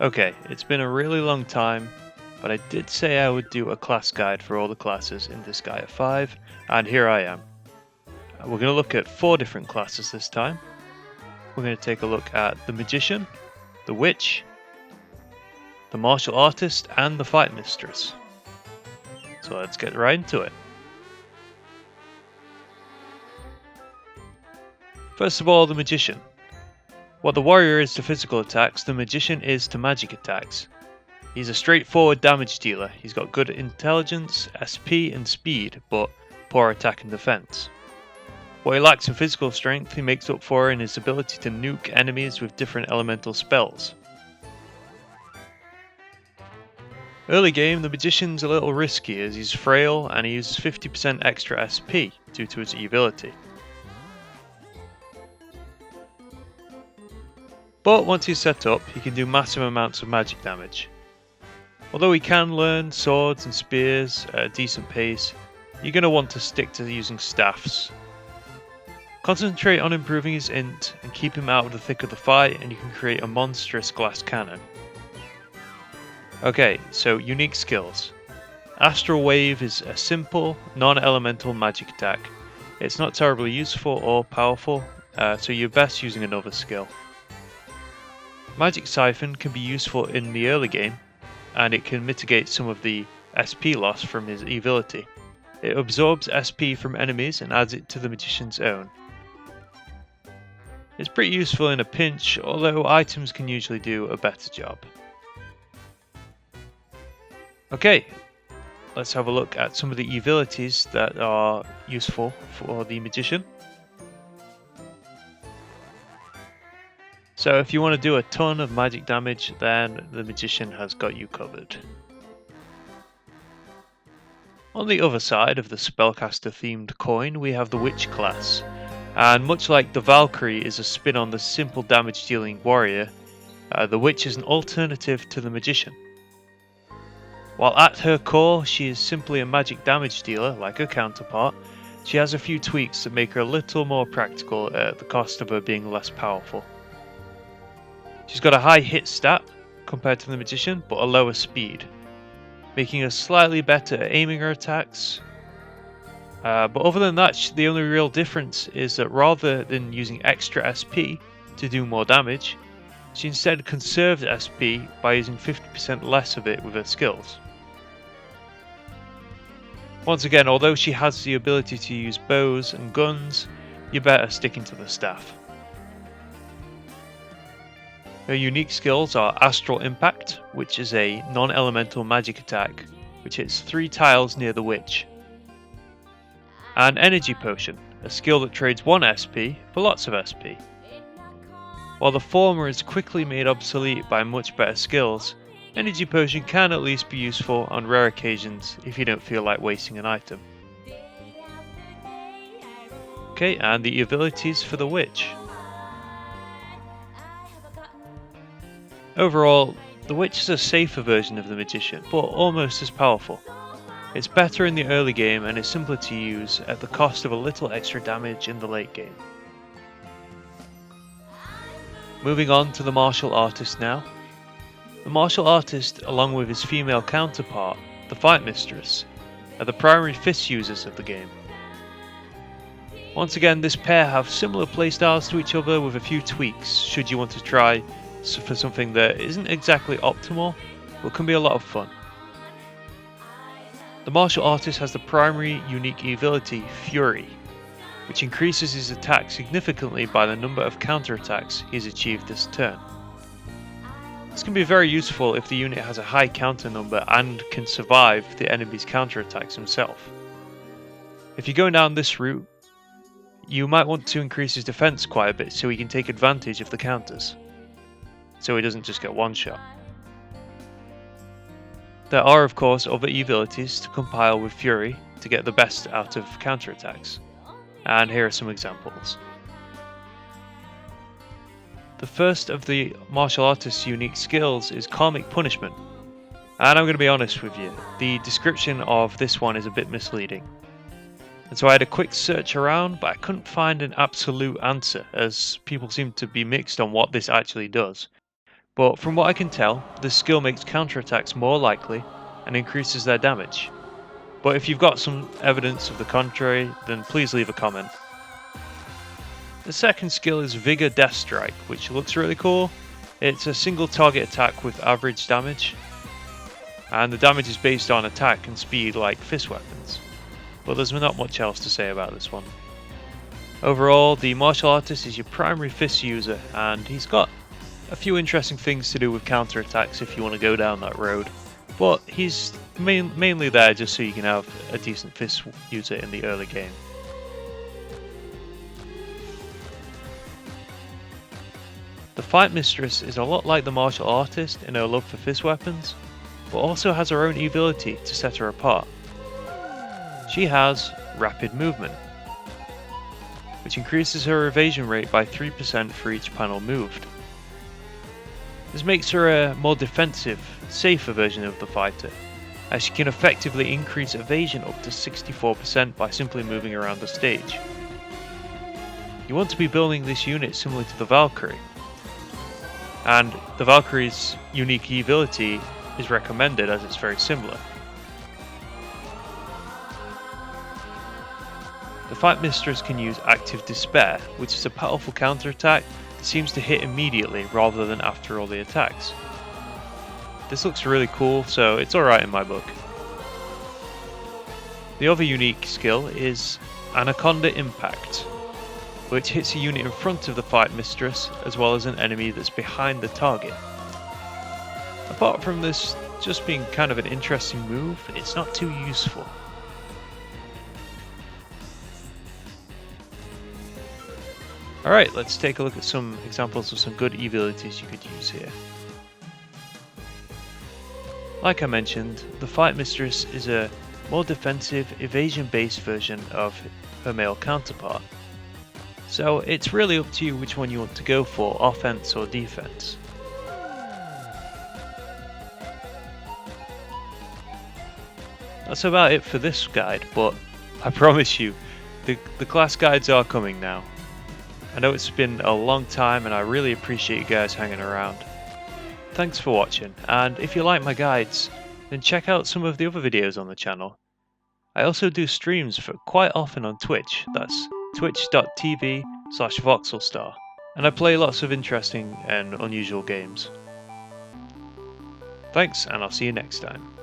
Okay, it's been a really long time, but I did say I would do a class guide for all the classes in Disgaea 5, and here I am. We're going to look at 4 different classes this time. We're going to take a look at the Magician, the Witch, the Martial Artist, and the Fight Mistress. So let's get right into it. First of all, the Magician. What the Warrior is to physical attacks, the Magician is to magic attacks. He's a straightforward damage dealer. He's got good intelligence, SP and speed, but poor attack and defense. What he lacks in physical strength, he makes up for in his ability to nuke enemies with different elemental spells. Early game, the Magician's a little risky as he's frail and he uses 50% extra SP due to his ability. But once he's set up, he can do massive amounts of magic damage. Although he can learn swords and spears at a decent pace, you're going to want to stick to using staffs. Concentrate on improving his int and keep him out of the thick of the fight, and you can create a monstrous glass cannon. Okay, so unique skills. Astral Wave is a simple, non-elemental magic attack. It's not terribly useful or powerful, so you're best using another skill. Magic Siphon can be useful in the early game, and it can mitigate some of the SP loss from his ability. It absorbs SP from enemies and adds it to the Magician's own. It's pretty useful in a pinch, although items can usually do a better job. Okay, let's have a look at some of the abilities that are useful for the Magician. So if you want to do a ton of magic damage, then the Magician has got you covered. On the other side of the spellcaster themed coin, we have the Witch class. And much like the Valkyrie is a spin on the simple damage dealing warrior, the Witch is an alternative to the Magician. While at her core she is simply a magic damage dealer like her counterpart, she has a few tweaks that make her a little more practical at the cost of her being less powerful. She's got a high hit stat compared to the Magician, but a lower speed, making her slightly better at aiming her attacks. But other than that, the only real difference is that rather than using extra SP to do more damage, she instead conserves SP by using 50% less of it with her skills. Once again, although she has the ability to use bows and guns, you're better sticking to the staff. Her unique skills are Astral Impact, which is a non-elemental magic attack, which hits 3 tiles near the Witch. And Energy Potion, a skill that trades 1 SP for lots of SP. While the former is quickly made obsolete by much better skills, Energy Potion can at least be useful on rare occasions if you don't feel like wasting an item. Okay, and the abilities for the Witch. Overall, the Witch is a safer version of the Magician, but almost as powerful. It's better in the early game and is simpler to use at the cost of a little extra damage in the late game. Moving on to the Martial Artist now. The Martial Artist, along with his female counterpart, the Fight Mistress, are the primary fist users of the game. Once again, this pair have similar playstyles to each other with a few tweaks should you want to try for something that isn't exactly optimal, but can be a lot of fun. The Martial Artist has the primary unique ability, Fury, which increases his attack significantly by the number of counterattacks he's achieved this turn. This can be very useful if the unit has a high counter number and can survive the enemy's counterattacks himself. If you're going down this route, you might want to increase his defense quite a bit so he can take advantage of the counters, so he doesn't just get one shot. There are of course other abilities to compile with Fury to get the best out of counterattacks, and here are some examples. The first of the Martial Artist's unique skills is Karmic Punishment, and I'm going to be honest with you, the description of this one is a bit misleading. And so I had a quick search around, but I couldn't find an absolute answer, as people seem to be mixed on what this actually does. But from what I can tell, this skill makes counterattacks more likely and increases their damage. But if you've got some evidence of the contrary, then please leave a comment. The second skill is Vigor Death Strike, which looks really cool. It's a single target attack with average damage, and the damage is based on attack and speed like fist weapons. But there's not much else to say about this one. Overall, the martial artist is your primary fist user, and he's got a few interesting things to do with counterattacks if you want to go down that road. But he's mainly there just so you can have a decent fist user in the early game. The Fight Mistress is a lot like the martial artist in her love for fist weapons, but also has her own ability to set her apart. She has Rapid Movement, which increases her evasion rate by 3% for each panel moved. This makes her a more defensive, safer version of the fighter, as she can effectively increase evasion up to 64% by simply moving around the stage. You want to be building this unit similar to the Valkyrie, and the Valkyrie's unique ability is recommended as it's very similar. The Fight Mistress can use Active Despair, which is a powerful counterattack that seems to hit immediately rather than after all the attacks. This looks really cool, so it's alright in my book. The other unique skill is Anaconda Impact, which hits a unit in front of the Fight Mistress as well as an enemy that's behind the target. Apart from this just being kind of an interesting move, it's not too useful. Alright, let's take a look at some examples of some good abilities you could use here. Like I mentioned, the Fight Mistress is a more defensive, evasion-based version of her male counterpart. So it's really up to you which one you want to go for, offense or defense. That's about it for this guide, but I promise you, the class guides are coming now. I know it's been a long time and I really appreciate you guys hanging around. Thanks for watching, and if you like my guides, then check out some of the other videos on the channel. I also do streams for quite often on Twitch, that's twitch.tv/voxelstar, and I play lots of interesting and unusual games. Thanks, and I'll see you next time.